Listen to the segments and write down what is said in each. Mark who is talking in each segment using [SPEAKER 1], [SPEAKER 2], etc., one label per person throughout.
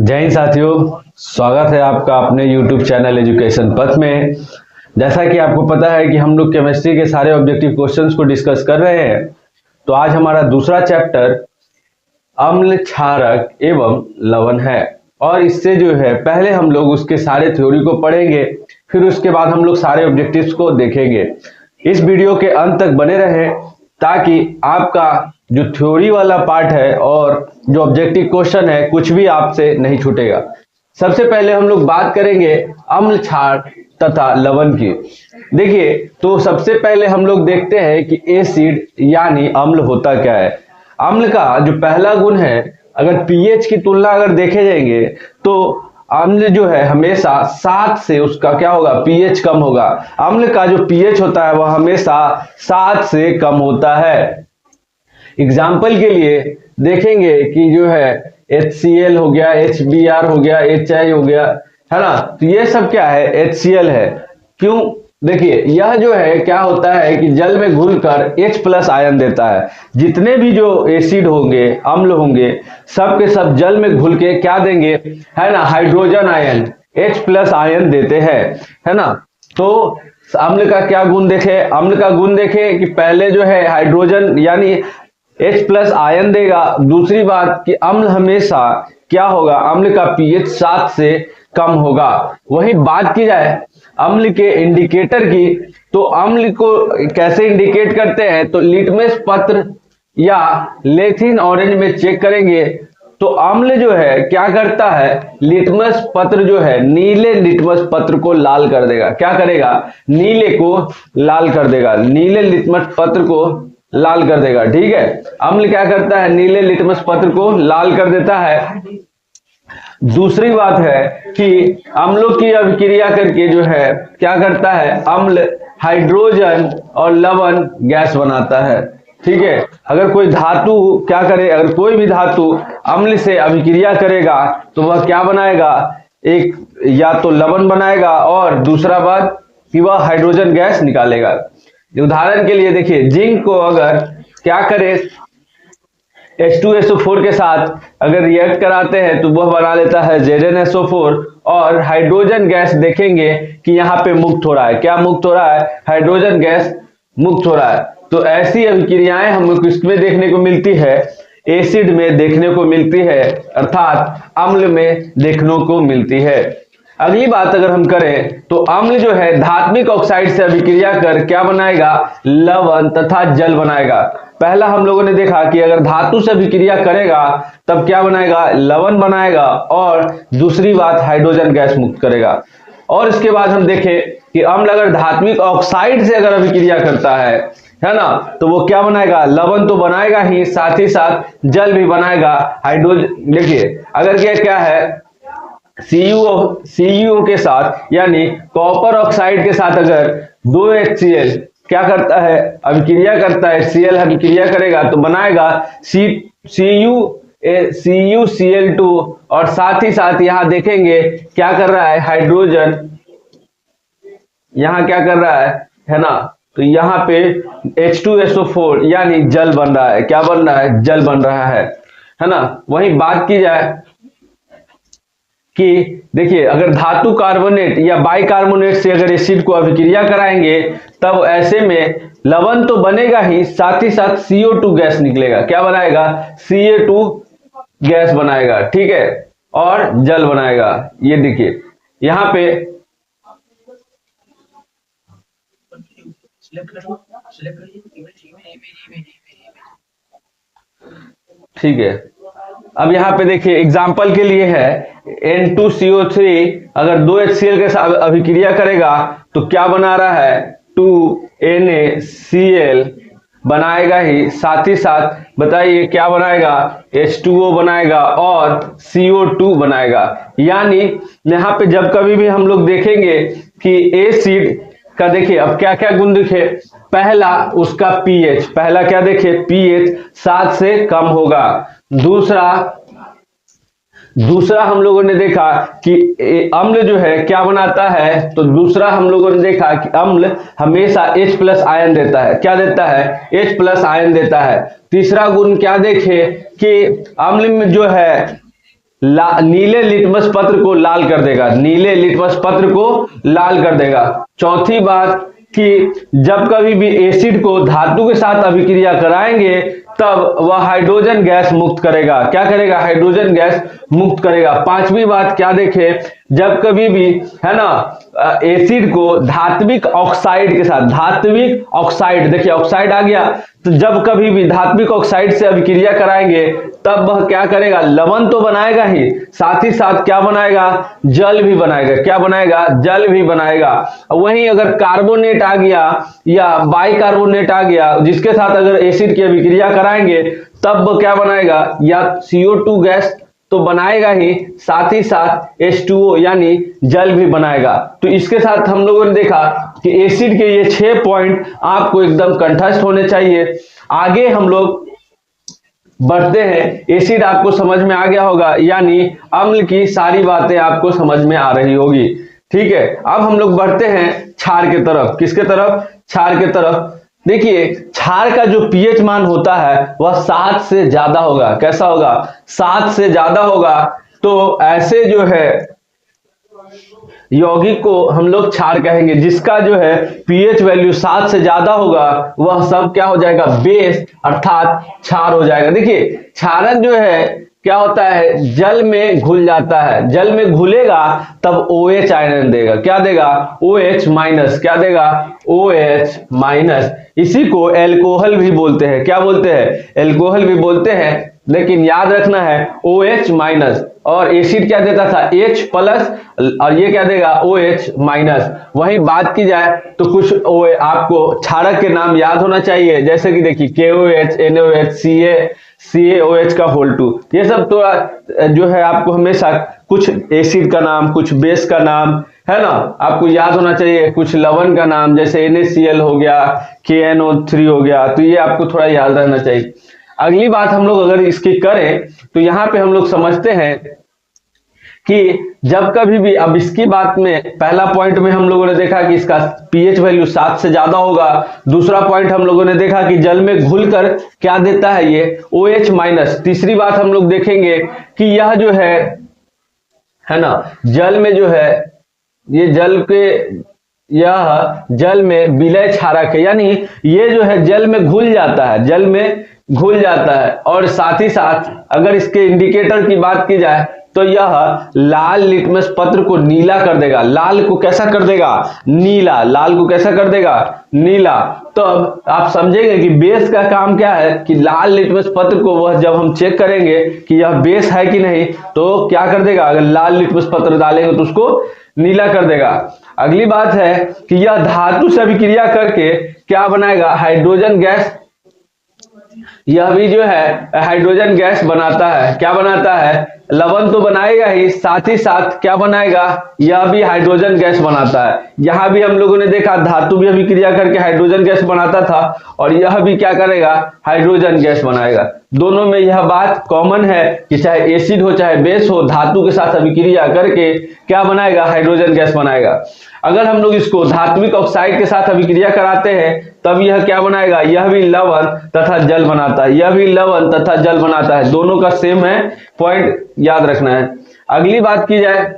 [SPEAKER 1] जय हिंद साथियों, स्वागत है आपका अपने YouTube चैनल एजुकेशन पथ में। जैसा कि आपको पता है कि हम लोग केमिस्ट्री के सारे ऑब्जेक्टिव क्वेश्चंस को डिस्कस कर रहे हैं। तो आज हमारा दूसरा चैप्टर अम्ल, क्षारक एवं लवण है और इससे जो है पहले हम लोग उसके सारे थ्योरी को पढ़ेंगे, फिर उसके बाद हम लोग सारे ऑब्जेक्टिव्स को देखेंगे। इस वीडियो के अंत तक बने रहें ताकि आपका जो थ्योरी वाला पार्ट है और जो ऑब्जेक्टिव क्वेश्चन है कुछ भी आपसे नहीं छूटेगा। सबसे पहले हम लोग बात करेंगे अम्ल, क्षार तथा लवण की। देखिए, तो सबसे पहले हम लोग देखते हैं कि एसिड यानी अम्ल होता क्या है। अम्ल का जो पहला गुण है, अगर पीएच की तुलना अगर देखे जाएंगे तो अम्ल जो है हमेशा 7 से उसका क्या होगा, पीएच कम होगा। अम्ल का जो पीएच होता है वह हमेशा 7 से कम होता है। एग्जाम्पल के लिए देखेंगे कि जो है HCl हो गया, HBr हो गया, HI हो गया, है ना। तो ये सब क्या है, HCl है। क्यों? देखिए, यह जो है क्या होता है कि जल में घुलकर H+ आयन देता है। जितने भी जो एसिड होंगे, अम्ल होंगे, सब के सब जल में घुल के क्या देंगे, है ना, हाइड्रोजन आयन H+ आयन देते हैं, है ना। तो अम्ल का क्या गुण देखे, अम्ल का गुण देखे कि पहले जो है हाइड्रोजन यानी H+ आयन देगा। दूसरी बात कि अम्ल हमेशा क्या होगा, अम्ल का पीएच 7 से कम होगा। वही बात की जाए अम्ल के इंडिकेटर की, तो अम्ल को कैसे इंडिकेट करते हैं, तो लिटमस पत्र या लेथिन ऑरेंज में चेक करेंगे तो अम्ल जो है क्या करता है, लिटमस पत्र जो है नीले लिटमस पत्र को लाल कर देगा। क्या करेगा, नीले को लाल कर देगा, नीले लिटमस पत्र को लाल कर देगा। ठीक है, अम्ल क्या करता है, नीले लिटमस पत्र को लाल कर देता है। दूसरी बात है कि अम्लों की अभिक्रिया करके जो है क्या करता है, अम्ल हाइड्रोजन और लवण गैस बनाता है। ठीक है, अगर कोई धातु क्या करे, अगर कोई भी धातु अम्ल से अभिक्रिया करेगा तो वह क्या बनाएगा, एक या तो लवण बनाएगा और दूसरा बात कि वह हाइड्रोजन गैस निकालेगा। उदाहरण के लिए देखिए, जिंक को अगर क्या करे, H2SO4 के साथ अगर रिएक्ट कराते हैं तो वह बना लेता है ZnSO4 और हाइड्रोजन गैस देखेंगे कि यहाँ पे मुक्त हो रहा है। क्या मुक्त हो रहा है, हाइड्रोजन गैस मुक्त हो रहा है। तो ऐसी अभिक्रियाएं हमको किसमें देखने को मिलती है, एसिड में देखने को मिलती है, अर्थात अम्ल में देखने को मिलती है। अगली बात अगर हम करें तो अम्ल जो है धात्विक ऑक्साइड से अभिक्रिया कर क्या बनाएगा, लवण तथा जल बनाएगा। पहला हम लोगों ने देखा कि अगर धातु से अभिक्रिया करेगा तब क्या बनाएगा, लवण बनाएगा और दूसरी बात हाइड्रोजन गैस मुक्त करेगा। और इसके बाद हम देखें कि अम्ल अगर धात्विक ऑक्साइड से अगर अभिक्रिया करता है ना, तो वो क्या बनाएगा, लवण तो बनाएगा ही, साथ ही साथ जल भी बनाएगा, हाइड्रोजन। देखिए, अगर क्या है, CuO के साथ यानी कॉपर ऑक्साइड के साथ अगर 2 HCl क्या करता है, अभिक्रिया करता है, HCl अभिक्रिया करेगा तो बनाएगा CuCl2 और साथ ही साथ यहां देखेंगे क्या कर रहा है, हाइड्रोजन यहां क्या कर रहा है ना। तो यहाँ पे H2SO4 यानी जल बन रहा है। क्या बन रहा है, जल बन रहा है ना। वहीं बात की जाए कि देखिए, अगर धातु कार्बोनेट या बाइकार्बोनेट से अगर एसिड को अभिक्रिया कराएंगे तब ऐसे में लवण तो बनेगा ही, साथ ही साथ CO2 गैस निकलेगा। क्या बनाएगा, Ca2 गैस बनाएगा। ठीक है, और जल बनाएगा। ये देखिए यहां पे ठीक है। अब यहाँ पे देखिए एग्जाम्पल के लिए है N2CO3 अगर 2 HCl के साथ अभिक्रिया करेगा तो क्या बना रहा है, 2NaCl बनाएगा ही, साथ ही साथ बताइए क्या बनाएगा, H2O बनाएगा और CO2 बनाएगा। यानी यहाँ पे जब कभी भी हम लोग देखेंगे कि एसिड का, देखिए अब क्या क्या गुण दिखे, पहला उसका पीएच, पहला क्या देखे, पीएच 7 से कम होगा। दूसरा हम लोगों ने देखा कि अम्ल जो है क्या बनाता है, तो दूसरा हम लोगों ने देखा कि अम्ल हमेशा H+ आयन देता है। क्या देता है, H+ आयन देता है। तीसरा गुण क्या देखे कि अम्ल में जो है नीले लिटमस पत्र को लाल कर देगा, नीले लिटमस पत्र को लाल कर देगा। चौथी बात कि जब कभी भी एसिड को धातु के साथ अभिक्रिया कराएंगे तब वह हाइड्रोजन गैस मुक्त करेगा। क्या करेगा? हाइड्रोजन गैस मुक्त करेगा। पांचवी बात क्या देखें, जब कभी भी है ना एसिड को धात्विक ऑक्साइड के साथ, धात्विक ऑक्साइड, देखिए ऑक्साइड आ गया, तो जब कभी भी धात्विक ऑक्साइड से अभिक्रिया कराएंगे तब वह क्या करेगा? लवण तो बनाएगा ही, साथ ही साथ क्या बनाएगा? जल भी बनाएगा। क्या बनाएगा? जल भी बनाएगा। वहीं अगर कार्बोनेट आ गया या बाइकार्बोनेट आ गया जिसके साथ अगर एसिड की अभिक्रिया कराएंगे तब वो क्या बनाएगा? या CO2 गैस तो बनाएगा ही, साथ ही साथ H2O यानी जल भी बनाएगा। तो इसके साथ हम लोगों ने देखा कि एसिड के ये 6 पॉइंट आपको एकदम कंठस्थ होने चाहिए। आगे हम लोग बढ़ते हैं। एसिड आपको समझ में आ गया होगा, यानी अम्ल की सारी बातें आपको समझ में आ रही होगी। ठीक है, अब हम लोग बढ़ते हैं क्षार के तरफ। किसके तरफ? क्षार के तरफ। देखिए क्षार का जो pH मान होता है वह 7 से ज्यादा होगा। कैसा होगा? 7 से ज्यादा होगा। तो ऐसे जो है यौगिक को हम लोग क्षार कहेंगे। जिसका जो है pH वैल्यू 7 से ज्यादा होगा वह सब क्या हो जाएगा? बेस अर्थात क्षार हो जाएगा। देखिए क्षारक जो है क्या होता है? जल में घुल जाता है। जल में घुलेगा तब OH आयन देगा। क्या देगा? OH minus. क्या देगा? OH minus. इसी को एल्कोहल भी बोलते हैं। क्या बोलते हैं? एल्कोहल भी बोलते हैं। लेकिन याद रखना है OH माइनस, और एसिड क्या देता था? H प्लस, और ये क्या देगा? OH minus. वहीं बात की जाए तो कुछ आपको क्षारक के नाम याद होना चाहिए, जैसे कि देखिए KOH, NOH, CaOH का होल 2। ये सब तो जो है आपको हमेशा कुछ एसिड का नाम, कुछ बेस का नाम है ना आपको याद होना चाहिए। कुछ लवण का नाम जैसे NaCl हो गया, KNO3 हो गया, तो ये आपको थोड़ा याद रहना चाहिए। अगली बात हम लोग अगर इसकी करें तो यहाँ पे हम लोग समझते हैं कि जब कभी भी, अब इसकी बात में पहला पॉइंट में हम लोगों ने देखा कि इसका pH वैल्यू 7 से ज्यादा होगा। दूसरा पॉइंट हम लोगों ने देखा कि जल में घुलकर क्या देता है? ये OH माइनस। तीसरी बात हम लोग देखेंगे कि यह जो है ना जल में जो है ये जल में विलय क्षारक है, यानी ये जो है जल में घुल जाता है, जल में घुल जाता है। और साथ ही साथ अगर इसके इंडिकेटर की बात की जाए तो यह लाल लिटमस पत्र को नीला कर देगा। लाल को कैसा कर देगा? नीला। लाल को कैसा कर देगा? नीला। तो अब आप समझेंगे कि बेस का काम क्या है कि लाल लिटमस पत्र को वह जब हम चेक करेंगे कि यह बेस है कि नहीं तो क्या कर देगा? अगर लाल लिटमस पत्र डालेंगे तो उसको नीला कर देगा। अगली बात है कि यह धातु से अभिक्रिया करके क्या बनाएगा? Hydrogen gas. यह भी जो है हाइड्रोजन गैस बनाता है। क्या बनाता है? लवण तो बनाएगा ही, साथ ही साथ क्या बनाएगा? यह भी हाइड्रोजन गैस बनाता है। यहां भी हम लोगों ने देखा धातु भी अभिक्रिया करके हाइड्रोजन गैस बनाता था, और यह भी क्या करेगा? हाइड्रोजन गैस बनाएगा। दोनों में यह बात कॉमन है कि चाहे एसिड हो चाहे बेस हो, धातु के साथ अभिक्रिया करके क्या बनाएगा? हाइड्रोजन गैस बनाएगा। अगर हम लोग इसको धात्विक ऑक्साइड के साथ अभिक्रिया कराते हैं तब यह क्या बनाएगा? यह भी लवण तथा जल बनाता है। यह भी लवण तथा जल बनाता है। दोनों का सेम है, पॉइंट याद रखना है। अगली बात की जाए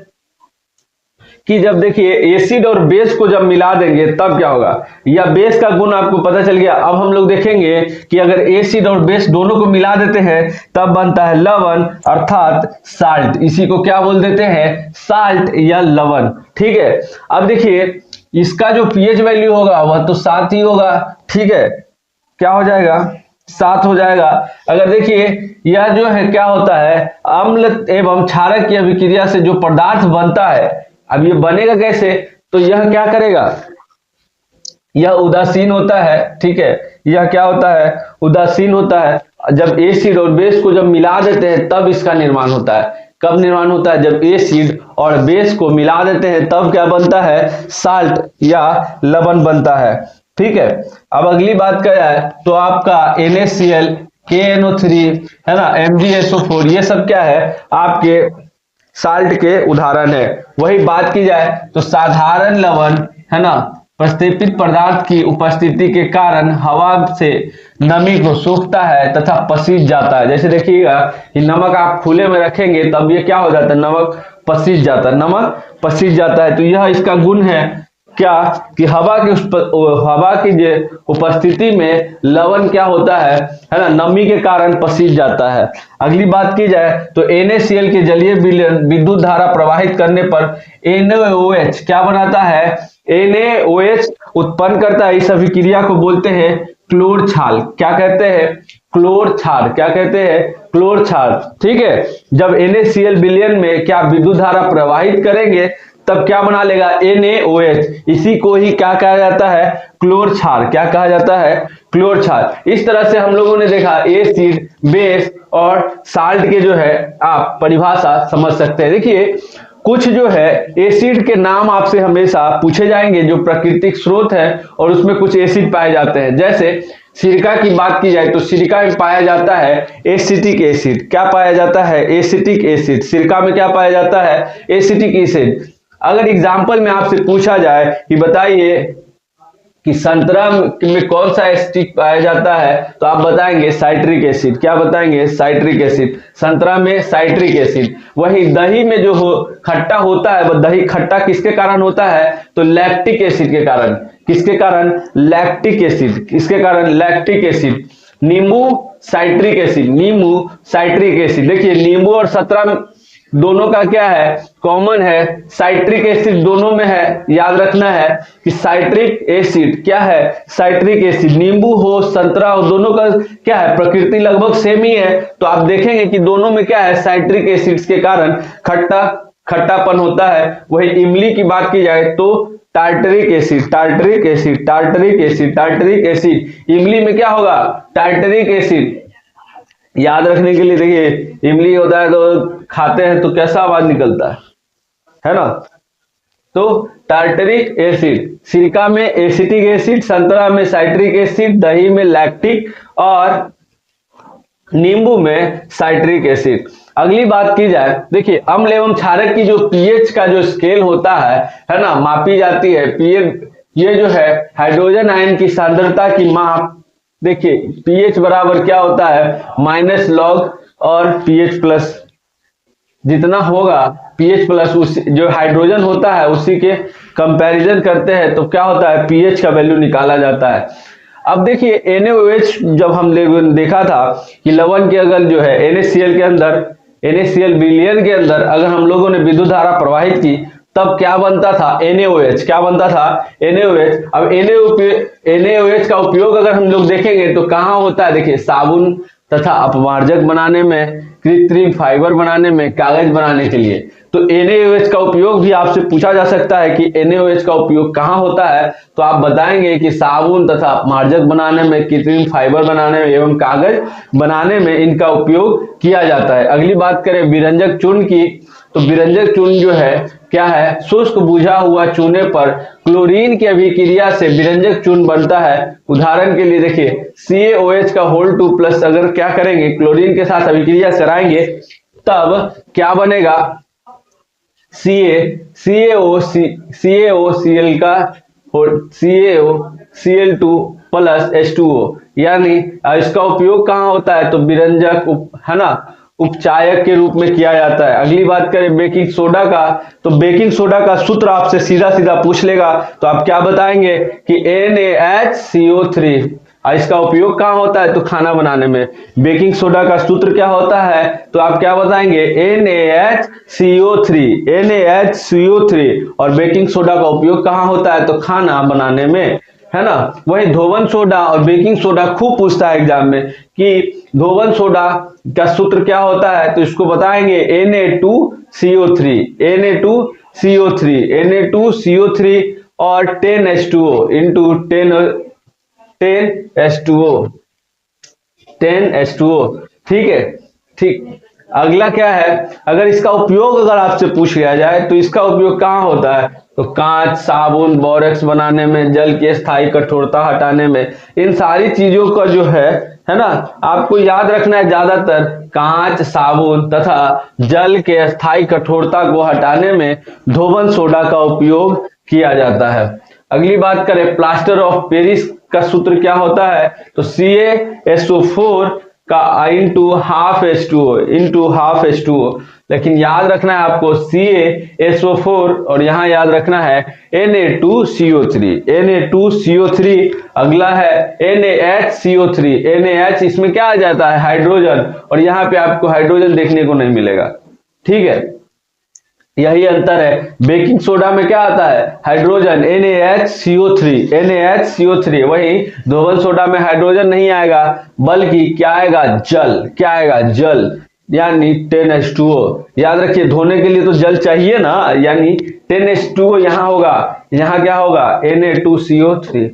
[SPEAKER 1] कि जब देखिए एसिड और बेस को जब मिला देंगे तब क्या होगा? या बेस का गुण आपको पता चल गया। अब हम लोग देखेंगे कि अगर एसिड और बेस दोनों को मिला देते हैं तब बनता है लवण अर्थात साल्ट। इसी को क्या बोल देते हैं? साल्ट या लवण। ठीक है, अब देखिए इसका जो pH वैल्यू होगा वह तो 7 ही होगा। ठीक है, क्या हो जाएगा? 7 हो जाएगा। अगर देखिए यह जो है क्या होता है? अम्ल एवं क्षारक की अभिक्रिया से जो पदार्थ बनता है, अब ये बनेगा कैसे? तो यह क्या करेगा? यह उदासीन होता है। ठीक है, यह क्या होता है? उदासीन होता है। जब एसिड और बेस को जब मिला देते हैं तब इसका निर्माण होता है। कब निर्माण होता है? जब एसिड और बेस को मिला देते हैं तब क्या बनता है? साल्ट या लवण बनता है। ठीक है, अब अगली बात क्या है तो आपका NaCl, KNO3 है ना, MgSO4, ये सब क्या है? आपके साल्ट के उदाहरण है। वही बात की जाए तो साधारण लवण है ना, प्रस्थिपित पदार्थ की उपस्थिति के कारण हवा से नमी को सोखता है तथा पसीज जाता है। जैसे देखिएगा कि नमक आप खुले में रखेंगे तब ये क्या हो जाता है, नमक पसीज जाता है, नमक पसीज जाता है। तो यह इसका गुण है क्या कि हवा की जो उपस्थिति में लवण क्या होता है ना, नमी के कारण पसीज जाता है। अगली बात की जाए तो NaCl के जलीय विलयन विद्युत धारा प्रवाहित करने पर NaOH क्या बनाता है, NaOH उत्पन्न करता है। इस अभिक्रिया को बोलते हैं क्लोर क्षार। क्या कहते हैं, क्लोर क्षार। क्या कहते हैं, क्लोर क्षार। ठीक है, जब NaCl विलयन में क्या विद्युत धारा प्रवाहित करेंगे तब क्या बना लेगा, NaOH। इसी को ही क्या कहा जाता है, क्लोर क्षार। क्या कहा जाता है, क्लोर क्षार। इस तरह से हम लोगों ने देखा एसिड, बेस और साल्ट के जो है आप परिभाषा समझ सकते हैं। देखिए कुछ जो है एसिड के नाम आपसे हमेशा पूछे जाएंगे जो प्राकृतिक स्रोत है और उसमें कुछ एसिड पाए जाते हैं। जैसे सिरका की बात की जाए तो सिरका में पाया जाता है एसिटिक एसिड। क्या पाया जाता है, एसिटिक एसिड। सिरका में क्या पाया जाता है, एसिटिक एसिड। अगर एग्जाम्पल में आपसे पूछा जाए कि बताइए कि संतरा में कौन सा एसिड पाया जाता है तो आप बताएंगे साइट्रिक एसिड। क्या बताएंगे, साइट्रिक एसिड। संतरा में साइट्रिक एसिड। वही दही में जो खट्टा होता है वह दही खट्टा किसके कारण होता है, तो लैक्टिक एसिड के कारण। किसके कारण, लैक्टिक एसिड। किसके कारण, लैक्टिक एसिड। नींबू साइट्रिक एसिड, नींबू साइट्रिक एसिड। देखिए नींबू और संतरा दोनों का क्या है, कॉमन है, साइट्रिक एसिड दोनों में है। याद रखना है कि साइट्रिक एसिड क्या है, साइट्रिक एसिड। नींबू हो संतरा हो दोनों का क्या है, प्रकृति लगभग सेम ही है। तो आप देखेंगे कि दोनों में क्या है, साइट्रिक एसिड्स के कारण खट्टापन होता है। वही इमली की बात की जाए तो tartaric acid, tartaric acid, tartaric acid, tartaric acid. इमली में क्या होगा, टार्टरिक एसिड। याद रखने के लिए देखिए इमली होता है तो खाते हैं तो कैसा आवाज निकलता है ना। तो टार्टरिक एसिड। सिरका में एसिटिक एसिड, संतरा में साइट्रिक एसिड, दही में लैक्टिक और नींबू में साइट्रिक एसिड। अगली बात की जाए, देखिए अम्ल एवं क्षारक की जो पीएच का जो स्केल होता है ना, मापी जाती है। पीएच ये जो है हाइड्रोजन आयन की सांद्रता की माप। देखिए पीएच बराबर क्या होता है, माइनस लॉग और पीएच प्लस। जितना होगा पीएच प्लस उस जो हाइड्रोजन होता है उसी के कंपैरिजन करते हैं तो क्या होता है, पीएच का वैल्यू निकाला जाता है। अब देखिए NaOH जब हम देखा था कि लवण के अगर जो है NaCl के अंदर, NaCl विलयन के अंदर अगर हम लोगों ने विद्युत धारा प्रवाहित की तब क्या बनता था, NaOH। क्या बनता था, NaOH। अब NaOH का उपयोग अगर हम लोग देखेंगे तो कहाँ होता है, देखिए साबुन तथा अपमार्जक बनाने में, कृत्रिम फाइबर बनाने में, कागज बनाने के लिए। तो NaOH का उपयोग भी आपसे पूछा जा सकता है कि NaOH का उपयोग कहाँ होता है, तो आप बताएंगे कि साबुन तथा अपमार्जक बनाने में, कृत्रिम फाइबर बनाने में एवं कागज बनाने में इनका उपयोग किया जाता है। अगली बात करें विरंजक चूर्ण की, तो विरंजक चूर्ण जो है क्या है, शुष्क बुझा हुआ चूने पर क्लोरीन की अभिक्रिया से विरंजक चूर्ण बनता है। उदाहरण के लिए देखिए CaOH का होल 2 प्लस अगर क्या करेंगे, क्लोरीन के साथ अभिक्रिया कराएंगे तब क्या बनेगा, CaOCl का CaCl2 प्लस H2O। यानी इसका उपयोग कहाँ होता है, तो विरंजक है ना, उपचायक के रूप में किया जाता है। अगली बात करें बेकिंग सोडा का, तो बेकिंग सोडा का सूत्र आपसे सीधा सीधा पूछ लेगा तो आप क्या बताएंगे कि NaHCO3। इसका उपयोग कहाँ होता है, तो खाना बनाने में। बेकिंग सोडा का सूत्र क्या होता है, तो आप क्या बताएंगे NaHCO3, NaHCO3। और बेकिंग सोडा का उपयोग कहाँ होता है, तो खाना बनाने में, है ना। वही धोवन सोडा और बेकिंग सोडा खूब पूछता है एग्जाम में कि धोवन सोडा का सूत्र क्या होता है, तो इसको बताएंगे Na2CO3, Na2CO3, Na2CO3 और 10H2O इंटू 10H2O। ठीक है, ठीक। अगला क्या है, अगर इसका उपयोग अगर आपसे पूछ लिया जाए तो इसका उपयोग कहाँ होता है, तो कांच, साबुन, बोरेक्स बनाने में, जल की स्थायी कठोरता हटाने में। इन सारी चीजों का जो है ना, आपको याद रखना है ज्यादातर कांच, साबुन तथा जल के स्थायी कठोरता को हटाने में धोवन सोडा का उपयोग किया जाता है। अगली बात करें प्लास्टर ऑफ पेरिस का सूत्र क्या होता है, तो CaSO4 का इंटू हाफ H2O। लेकिन याद रखना है आपको CaSO4 और यहाँ याद रखना है Na2CO3। अगला है NaHCO3। NaH इसमें क्या आ जाता है, हाइड्रोजन, और यहाँ पे आपको हाइड्रोजन देखने को नहीं मिलेगा। ठीक है, यही अंतर है। बेकिंग सोडा में क्या आता है, हाइड्रोजन, NaHCO3। वही धोवन सोडा में हाइड्रोजन नहीं आएगा, बल्कि क्या आएगा, जल, यानी 10H2O। याद रखिए, धोने के लिए तो जल चाहिए ना, यानी 10H2O यहाँ होगा, यहाँ क्या होगा, Na2CO3।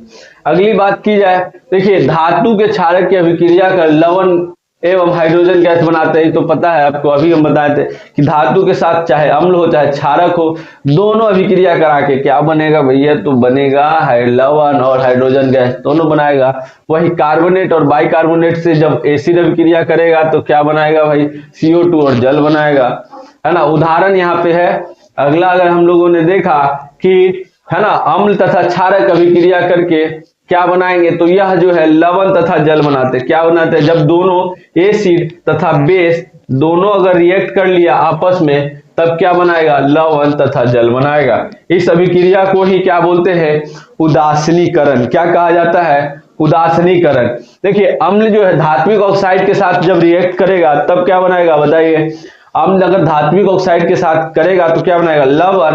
[SPEAKER 1] अगली बात की जाए, देखिए धातु के क्षारक की अभिक्रिया कर लवण एवं हाइड्रोजन गैस बनाते हैं। तो पता है आपको, अभी हम बताए थे कि धातु के साथ चाहे अम्ल हो चाहे क्षारक हो, दोनों अभिक्रिया करा के क्या बनेगा भैया, तो बनेगा लवण और हाइड्रोजन गैस दोनों बनाएगा। वही कार्बोनेट और बाइकार्बोनेट से जब एसिड अभिक्रिया करेगा तो क्या बनाएगा भाई, CO2 और जल बनाएगा, है ना। उदाहरण यहाँ पे है। अगला अगर हम लोगों ने देखा कि है ना, अम्ल तथा क्षारक अभिक्रिया करके क्या बनाएंगे, तो यह जो है लवण तथा जल बनाते हैं। क्या बनाते हैं, जब दोनों एसिड तथा बेस दोनों अगर रिएक्ट कर लिया आपस में, तब क्या बनाएगा, लवण तथा जल बनाएगा। इस अभिक्रिया को ही क्या बोलते हैं, उदासीनीकरण। क्या कहा जाता है, उदासीनीकरण। देखिए अम्ल जो है धात्विक ऑक्साइड के साथ जब रिएक्ट करेगा तब क्या बनाएगा, बताइए। अम्ल अगर धात्विक ऑक्साइड के साथ करेगा तो क्या बनाएगा, लवण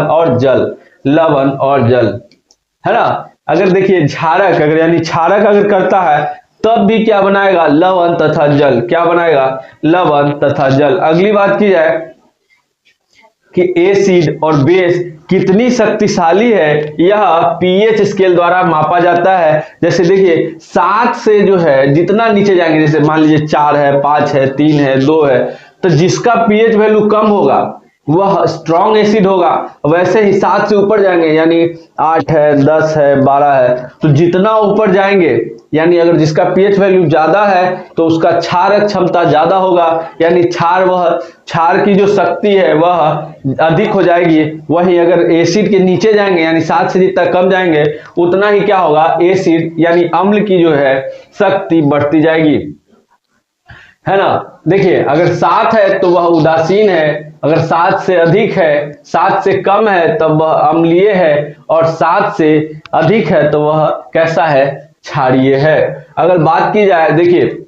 [SPEAKER 1] और जल, है ना। अगर देखिए क्षारक अगर यानी क्षारक अगर करता है तब भी क्या बनाएगा, लवण तथा जल। क्या बनाएगा, लवण तथा जल। अगली बात की जाए कि एसिड और बेस कितनी शक्तिशाली है, यह pH स्केल द्वारा मापा जाता है। जैसे देखिए 7 से जो है जितना नीचे जाएंगे, जैसे मान लीजिए 4 है, 5 है, 3 है, 2 है, तो जिसका pH वैल्यू कम होगा वह स्ट्रॉन्ग एसिड होगा। वैसे ही 7 से ऊपर जाएंगे, यानी 8 है, 10 है, 12 है, तो जितना ऊपर जाएंगे, यानी अगर जिसका pH वैल्यू ज्यादा है तो उसका क्षारक क्षमता ज्यादा होगा, यानी क्षार की जो शक्ति है वह अधिक हो जाएगी। वहीं अगर एसिड के नीचे जाएंगे, यानी 7 से जितना कम जाएंगे, उतना ही क्या होगा, एसिड यानी अम्ल की जो है शक्ति बढ़ती जाएगी, है ना। देखिए अगर 7 है तो वह उदासीन है, अगर 7 से अधिक है, 7 से कम है तब वह अम्लीय है, और 7 से अधिक है तो वह कैसा है, क्षारीय है। अगर बात की जाए, देखिए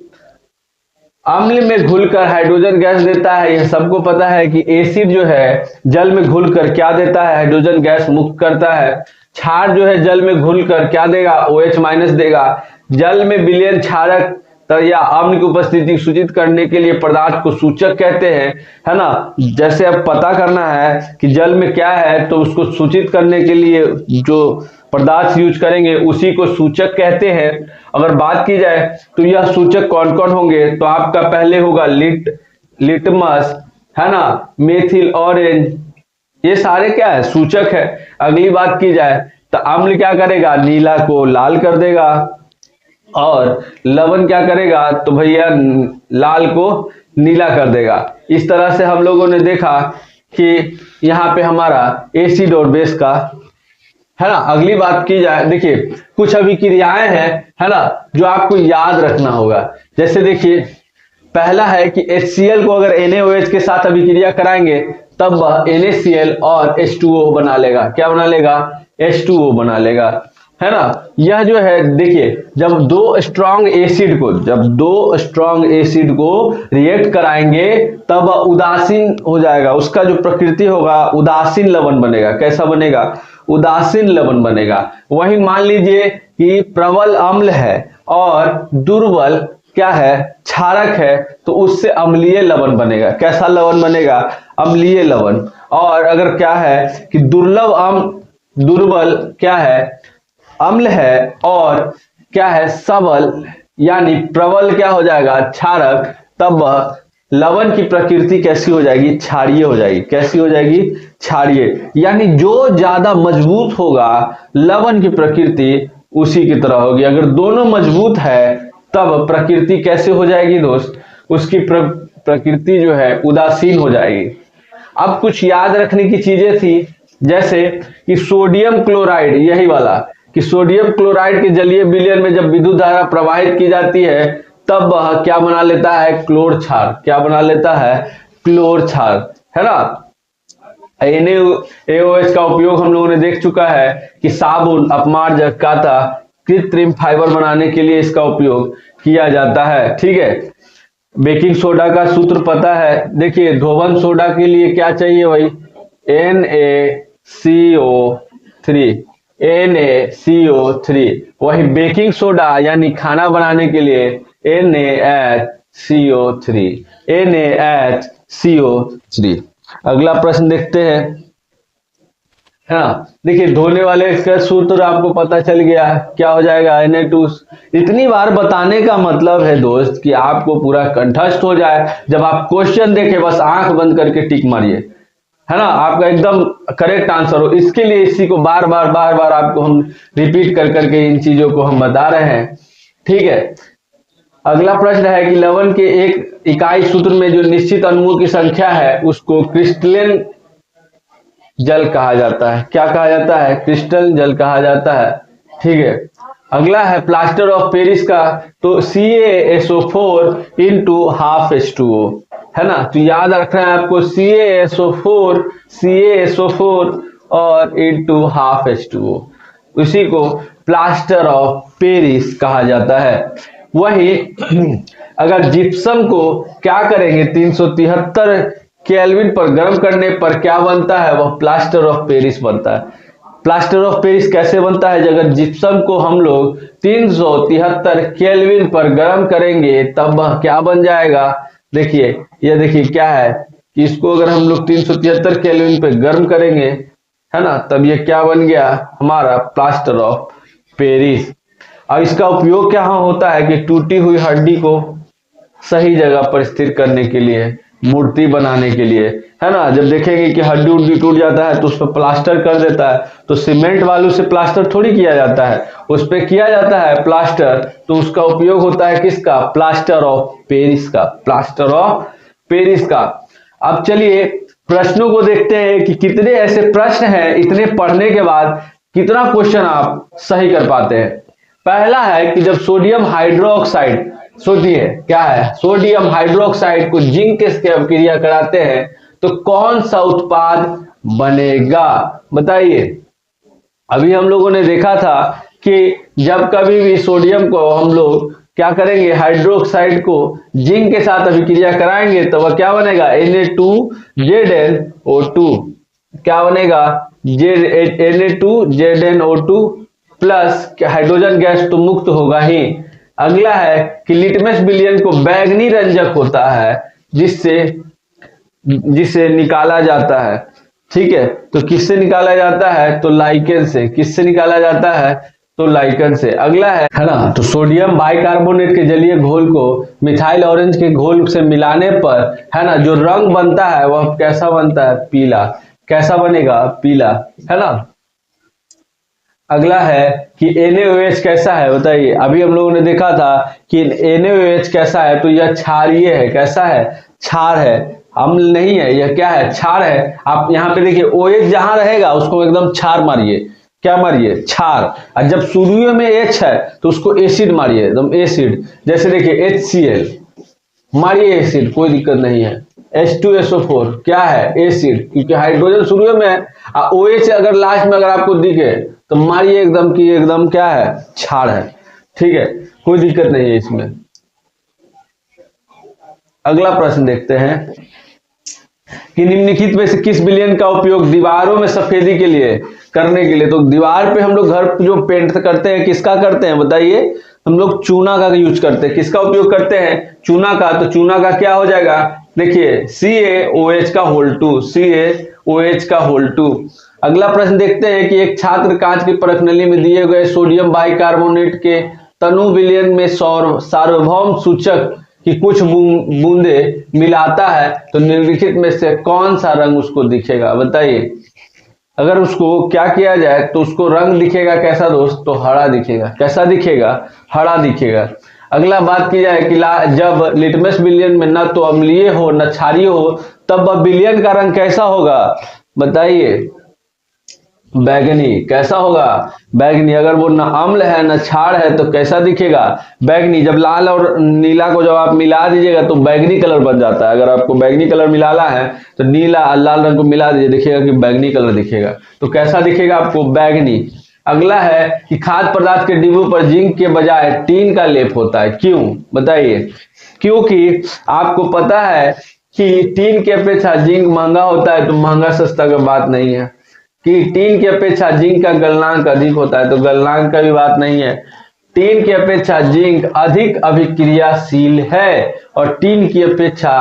[SPEAKER 1] अम्ल में घुलकर हाइड्रोजन गैस देता है, यह सबको पता है कि एसिड जो है जल में घुलकर क्या देता है, हाइड्रोजन गैस मुक्त करता है। क्षार जो है जल में घुलकर क्या देगा, OH- देगा। जल में विलयन क्षारक या अम्ल की उपस्थिति सूचित करने के लिए पदार्थ को सूचक कहते हैं, है ना। जैसे अब पता करना है कि जल में क्या है, तो उसको सूचित करने के लिए जो पदार्थ यूज करेंगे उसी को सूचक कहते हैं। अगर बात की जाए तो यह सूचक कौन कौन होंगे, तो आपका पहले होगा लिटमस, है ना, मेथिल ऑरेंज, ये सारे क्या है, सूचक है। अगली बात की जाए तो अम्ल क्या करेगा, नीला को लाल कर देगा, और लवण क्या करेगा, तो भैया लाल को नीला कर देगा। इस तरह से हम लोगों ने देखा कि यहाँ पे हमारा एसिड और बेस का, है ना। अगली बात की जाए, देखिए कुछ अभिक्रियाएं हैं, है ना, जो आपको याद रखना होगा। जैसे देखिए पहला है कि HCl को अगर NaOH के साथ अभिक्रिया कराएंगे तब वह NaCl और H2O बना लेगा। क्या बना लेगा, H2O बना लेगा, है ना। यह जो है देखिए, जब दो स्ट्रॉन्ग एसिड को रिएक्ट कराएंगे तब उदासीन हो जाएगा, उसका जो प्रकृति होगा उदासीन लवण बनेगा। कैसा बनेगा, उदासीन लवण बनेगा। वहीं मान लीजिए कि प्रबल अम्ल है और दुर्बल क्या है, क्षारक है, तो उससे अम्लीय लवण बनेगा। कैसा लवण बनेगा, अम्लीय लवण। और अगर क्या है कि दुर्बल क्या है, अम्ल है, और क्या है, सबल यानी प्रबल क्या हो जाएगा, क्षारक, तब वह लवण की प्रकृति कैसी हो जाएगी, क्षारीय हो जाएगी। कैसी हो जाएगी, क्षारीय। यानी जो ज्यादा मजबूत होगा लवण की प्रकृति उसी की तरह होगी। अगर दोनों मजबूत है तब प्रकृति कैसे हो जाएगी दोस्त, उसकी प्रकृति जो है उदासीन हो जाएगी। अब कुछ याद रखने की चीजें थी, जैसे कि सोडियम क्लोराइड, यही वाला कि सोडियम क्लोराइड के जलीय विलयन में जब विद्युत धारा प्रवाहित की जाती है तब वह क्या बना लेता है, क्लोर क्षार। क्या बना लेता है, क्लोर क्षार, है ना। NaOH का उपयोग हम लोगों ने देख चुका है कि साबुन, अपमार्जक, काता, कृत्रिम फाइबर बनाने के लिए इसका उपयोग किया जाता है। ठीक है, बेकिंग सोडा का सूत्र पता है। देखिए धोवन सोडा के लिए क्या चाहिए भाई, NaCO3, NaCO3। वही बेकिंग सोडा यानी खाना बनाने के लिए NaHCO3, NaHCO3। अगला प्रश्न देखते हैं, है ना। देखिए धोने वाले का सूत्र आपको पता चल गया, क्या हो जाएगा, Na2। इतनी बार बताने का मतलब है दोस्त कि आपको पूरा कंठस्थ हो जाए। जब आप क्वेश्चन देखें बस आंख बंद करके टिक मारिए, है ना, आपका एकदम करेक्ट आंसर हो। इसके लिए इसी को बार बार आपको हम रिपीट कर करके इन चीजों को हम बता रहे हैं। ठीक है, अगला प्रश्न है कि लवण के एक इकाई सूत्र में जो निश्चित अणुओं की संख्या है उसको क्रिस्टलन जल कहा जाता है। क्या कहा जाता है, क्रिस्टल जल कहा जाता है। ठीक है, अगला है प्लास्टर ऑफ पेरिस का, तो CaSO4 इंटू हाफ H2O, है ना। तो याद रखना है आपको CaSO4 और इंटू हाफ H2O, उसी को प्लास्टर ऑफ पेरिस कहा जाता है। वही अगर जिप्सम को क्या करेंगे 373 केल्विन पर गर्म करने पर क्या बनता है, वह प्लास्टर ऑफ पेरिस बनता है। प्लास्टर ऑफ पेरिस कैसे बनता है, अगर जिप्सम को हम लोग 373 केल्विन पर गर्म करेंगे तब वह क्या बन जाएगा। देखिए ये देखिए क्या है कि इसको अगर हम लोग 373 केल्विन पे गर्म करेंगे, है ना, तब ये क्या बन गया, हमारा प्लास्टर ऑफ पेरिस। अब इसका उपयोग क्या होता है कि टूटी हुई हड्डी को सही जगह पर स्थिर करने के लिए, मूर्ति बनाने के लिए, है ना। जब देखेंगे कि हड्डी उड्डी टूट जाता है तो उस पर प्लास्टर कर देता है, तो सीमेंट वालू से प्लास्टर थोड़ी किया जाता है, उस पर किया जाता है प्लास्टर। तो उसका उपयोग होता है किसका, प्लास्टर ऑफ पेरिस का, प्लास्टर ऑफ पेरिस का। अब चलिए प्रश्नों को देखते हैं कि कितने ऐसे प्रश्न हैं, इतने पढ़ने के बाद कितना क्वेश्चन आप सही कर पाते हैं। पहला है कि जब सोडियम हाइड्रोक्साइड, सोचिए क्या है, सोडियम हाइड्रोक्साइड को जिंक से अभिक्रिया कराते हैं तो कौन सा उत्पाद बनेगा, बताइए। अभी हम लोगों ने देखा था कि जब कभी भी सोडियम को हम लोग क्या करेंगे, हाइड्रोक्साइड को जिंक के साथ अभिक्रिया कराएंगे तो वह क्या बनेगा, Na2ZnO2। क्या बनेगा, Na2ZnO2 प्लस हाइड्रोजन गैस तो मुक्त होगा ही। अगला है कि लिटमस विलयन को बैंगनी रंजक होता है जिससे निकाला जाता है। ठीक है, तो किससे निकाला जाता है, तो लाइकेन से। किससे निकाला जाता है, तो लाइकेन से। अगला है ना, तो सोडियम बाइकार्बोनेट के जलीय घोल को मिथाइल ऑरेंज के घोल से मिलाने पर, है ना, जो रंग बनता है वह कैसा बनता है, पीला। कैसा बनेगा, पीला, है ना। अगला है कि NaOH कैसा है, बताइए। अभी हम लोगों ने देखा था कि NaOH कैसा है, तो यह क्षारीय है। कैसा है, क्षार है, अम्ल नहीं है, यह क्या है, क्षार है। आप यहाँ पे देखिए OH जहां रहेगा उसको एकदम क्षार मारिए, क्या मारिए, क्षार। और जब शुरू में H है तो उसको एसिड मारिए, एकदम एसिड। जैसे देखिए HCl मारिए एसिड, कोई दिक्कत नहीं है। H2SO4 क्या है, एसिड, क्योंकि हाइड्रोजन शुरू में है। OH अगर लास्ट में अगर आपको दिखे तो मारिए एकदम कि एकदम क्या है, क्षार है। ठीक है, कोई दिक्कत नहीं है इसमें। अगला प्रश्न देखते हैं कि निम्नलिखित में से किस विलयन का उपयोग दीवारों में सफेदी के लिए करने के लिए, तो दीवार पे हम लोग घर जो पेंट करते हैं किसका करते हैं, बताइए। हम लोग चूना का यूज करते हैं। किसका उपयोग करते हैं, चूना का। तो चूना का क्या हो जाएगा, देखिए CaOH का होल 2, CaOH का होल 2। अगला प्रश्न देखते हैं कि एक छात्र कांच की परखनली में दिए गए सोडियम बाइकार्बोनेट के तनु विलयन में सार्वभौम सूचक की कुछ बूंदे मिलाता है तो निम्नलिखित में से कौन सा रंग उसको दिखेगा, बताइए। अगर उसको क्या किया जाए तो उसको रंग दिखेगा कैसा दोस्त, तो हरा दिखेगा। कैसा दिखेगा, हरा दिखेगा। अगला बात की जाए कि जब लिटमस विलयन में न तो अम्लीय हो न क्षारीय हो तब वह विलयन का रंग कैसा होगा, बताइए। बैगनी। कैसा होगा? बैगनी। अगर वो न अम्ल है न क्षार है तो कैसा दिखेगा? बैगनी। जब लाल और नीला को जब आप मिला दीजिएगा तो बैगनी कलर बन जाता है। अगर आपको बैगनी कलर मिलाना है तो नीला और लाल रंग को मिला दीजिए, देखिएगा कि बैगनी कलर दिखेगा। तो कैसा दिखेगा आपको? बैगनी। अगला है कि खाद्य पदार्थ के डिब्बों पर जिंक के बजाय टीन का लेप होता है, क्यों? बताइए। क्योंकि आपको पता है कि टीन की अपेक्षा जिंक महंगा होता है, तो महंगा सस्ता का बात नहीं है। कि टीन की अपेक्षा जिंक का गलनांक अधिक होता है, तो गलनांक का भी बात नहीं है। टीन की अपेक्षा जिंक अधिक अभिक्रियाशील है और टीन की अपेक्षा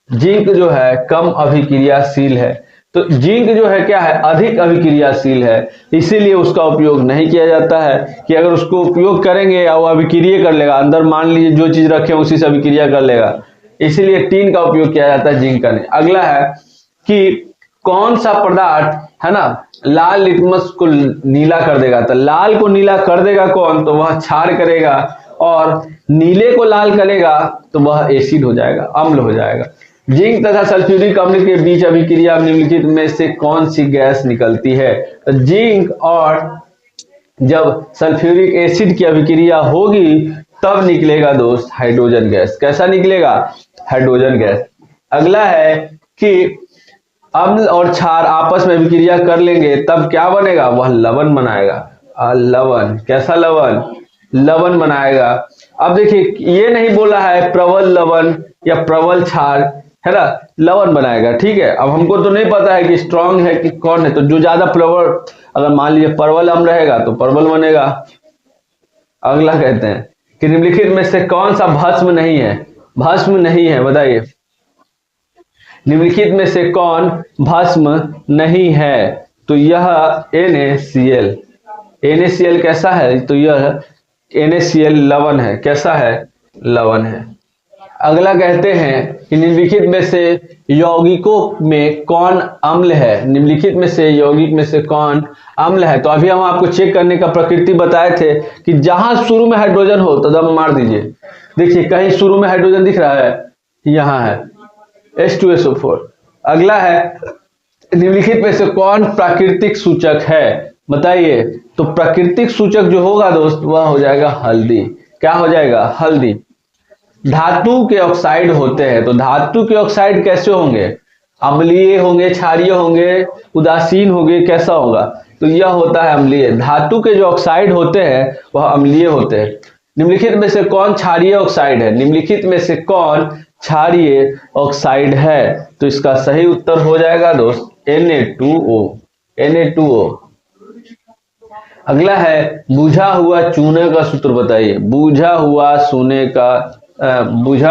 [SPEAKER 1] जिंक जो है कम अभिक्रियाशील है। तो जिंक जो है क्या है? अधिक अभिक्रियाशील है, इसीलिए उसका उपयोग नहीं किया जाता है। कि अगर उसको उपयोग करेंगे या वो अभिक्रिया कर लेगा, अंदर मान लीजिए जो चीज रखे उसी से अभिक्रिया कर लेगा, इसीलिए टीन का उपयोग किया जाता है, जिंक का नहीं। अगला है कि कौन सा पदार्थ है ना लाल लिटमस को नीला कर देगा? तो लाल को नीला कर देगा कौन? तो वह क्षार करेगा। और नीले को लाल करेगा तो वह एसिड हो जाएगा, अम्ल हो जाएगा। जिंक तथा सल्फ्यूरिक अम्ल के बीच अभिक्रिया निम्नलिखित में से कौन सी गैस निकलती है? तो जिंक और जब सल्फ्यूरिक एसिड की अभिक्रिया होगी तब निकलेगा दोस्त हाइड्रोजन गैस। कैसा निकलेगा? Hydrogen gas. अगला है कि अम्ल और क्षार आपस में अभिक्रिया कर लेंगे तब क्या बनेगा? वह लवण बनाएगा। लवण। कैसा लवण? लवण बनाएगा। अब देखिए ये नहीं बोला है प्रबल लवण या प्रबल क्षार, है ना, लवण बनाएगा। ठीक है, अब हमको तो नहीं पता है कि स्ट्रांग है कि कौन है, तो जो ज्यादा प्रबल, अगर मान लीजिए प्रबल अम्ल रहेगा तो प्रबल बनेगा। अगला कहते हैं कि निम्नलिखित में से कौन सा भस्म नहीं है? भस्म नहीं है, बताइए। निम्नलिखित में से कौन भस्म नहीं है? तो यह NaCl। NaCl कैसा है? तो यह NaCl लवण है। कैसा है? लवण है। अगला कहते हैं कि निम्नलिखित में से यौगिकों में कौन अम्ल है? निम्नलिखित में से यौगिक में से कौन अम्ल है? तो अभी हम आपको चेक करने का प्रकृति बताए थे कि जहां शुरू में हाइड्रोजन हो तो दम मार दीजिए। देखिए कहीं शुरू में हाइड्रोजन दिख रहा है, यहां है H2SO4। अगला है निम्नलिखित में से कौन प्राकृतिक सूचक है? बताइए। तो प्राकृतिक सूचक जो होगा दोस्त वह हो जाएगा हल्दी। क्या हो जाएगा? हल्दी। धातु के ऑक्साइड होते हैं, तो धातु के ऑक्साइड कैसे होंगे? अम्लीय होंगे, क्षारीय होंगे, उदासीन होंगे, कैसा होगा? तो यह होता है अम्लीय। धातु के जो ऑक्साइड होते हैं वह अम्लीय होते हैं। निम्नलिखित में से कौन क्षारीय ऑक्साइड है? निम्नलिखित में से कौन क्षारीय ऑक्साइड है? तो इसका सही उत्तर हो जाएगा दोस्त Na2O। Na2O। अगला है बुझा हुआ चूने का सूत्र बताइए। बुझा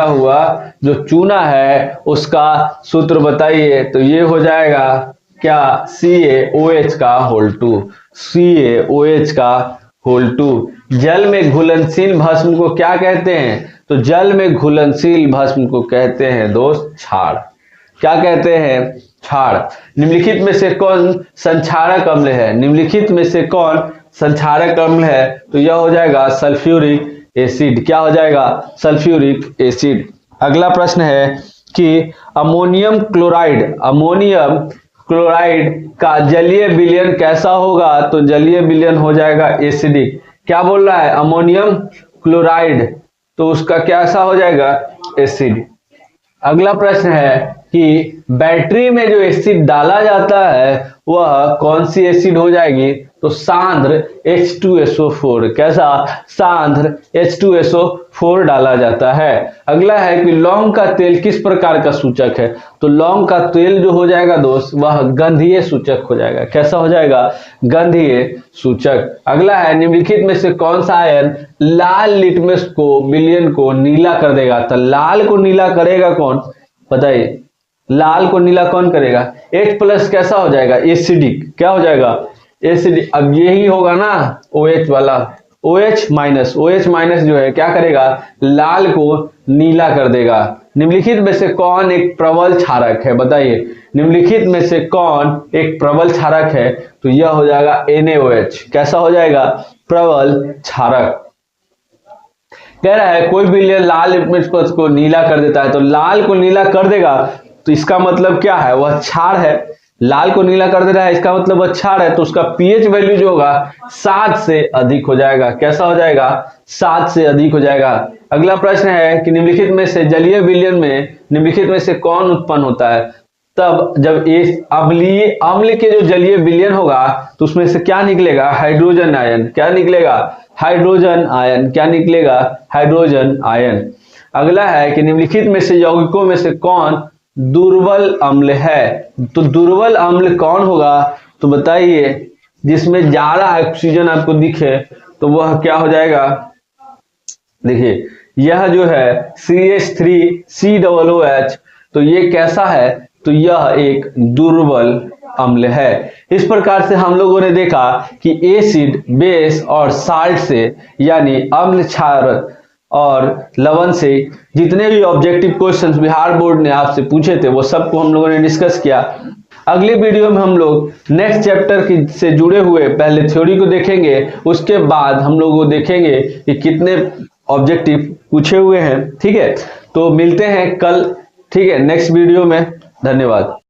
[SPEAKER 1] हुआ जो चूना है उसका सूत्र बताइए। तो ये हो जाएगा क्या? CaOH का होल 2। CaOH का होल 2। जल में घुलनशील भस्म को क्या कहते हैं? तो जल में घुलनशील भस्म को कहते हैं दोस्त क्षार। क्या कहते हैं? क्षार। निम्नलिखित में से कौन संक्षारक अम्ल है? निम्नलिखित में से कौन संक्षारक अम्ल है? तो यह हो जाएगा सल्फ्यूरिक एसिड। क्या हो जाएगा? Sulphuric acid. अगला प्रश्न है कि अमोनियम क्लोराइड का जलीय विलयन कैसा होगा? तो जलीय विलयन हो जाएगा एसिडिक। क्या बोल रहा है? अमोनियम क्लोराइड, तो उसका कैसा हो जाएगा? एसिड। अगला प्रश्न है कि बैटरी में जो एसिड डाला जाता है वह कौन सी एसिड हो जाएगी? तो सांद्र H2SO4। कैसा? सांद्र H2SO4 डाला जाता है। अगला है कि लौंग का तेल किस प्रकार का सूचक है? तो लौंग का तेल जो हो जाएगा दोस्त वह गंधीय सूचक हो जाएगा। कैसा हो जाएगा? गंधीय सूचक। अगला है निम्नलिखित में से कौन सा आयन लाल लिटमस विलयन को नीला कर देगा? तो लाल को नीला करेगा कौन? बताइए। लाल को नीला कौन करेगा? H+ कैसा हो जाएगा? एसिडिक। क्या हो जाएगा? एसिडिक। अब यही होगा ना OH वाला। OH माइनस जो है क्या करेगा? लाल को नीला कर देगा। निम्नलिखित में से कौन एक प्रबल क्षारक है? बताइए। निम्नलिखित में से कौन एक प्रबल क्षारक है? तो यह हो जाएगा NaOH। कैसा हो जाएगा? प्रबल क्षारक। कह रहा है कोई भी लाल लिटमस को नीला कर देता है, तो लाल को नीला कर देगा तो इसका मतलब क्या है? वह क्षार है। लाल को नीला कर दे रहा है, इसका मतलब क्षार है, तो उसका पीएच वैल्यू जो होगा 7 से अधिक हो जाएगा। कैसा हो जाएगा? 7 से अधिक हो जाएगा। अगला प्रश्न है कि निम्नलिखित में से जलीय विलयन में निम्नलिखित में से कौन उत्पन्न होता है? तब जब अम्लीय अम्ल के जो जलीय विलयन होगा तो उसमें से क्या निकलेगा? Hydrogen ion. क्या निकलेगा? Hydrogen ion. क्या निकलेगा? Hydrogen ion. अगला है कि निम्नलिखित में से यौगिकों में से कौन दुर्बल अम्ल है? तो दुर्बल अम्ल कौन होगा? तो बताइए। जिसमें ज्यादा ऑक्सीजन आपको दिखे तो वह क्या हो जाएगा? देखिए यह जो है CH3COOH, तो ये कैसा है? तो यह एक दुर्बल अम्ल है। इस प्रकार से हम लोगों ने देखा कि एसिड, बेस और साल्ट से यानी अम्ल, क्षार और लवण से जितने भी ऑब्जेक्टिव क्वेश्चंस बिहार बोर्ड ने आपसे पूछे थे वो सबको हम लोगों ने डिस्कस किया। अगले वीडियो में हम लोग नेक्स्ट चैप्टर से जुड़े हुए पहले थ्योरी को देखेंगे, उसके बाद हम लोग देखेंगे कि कितने ऑब्जेक्टिव पूछे हुए हैं। ठीक है, तो मिलते हैं कल। ठीक है, नेक्स्ट वीडियो में। धन्यवाद।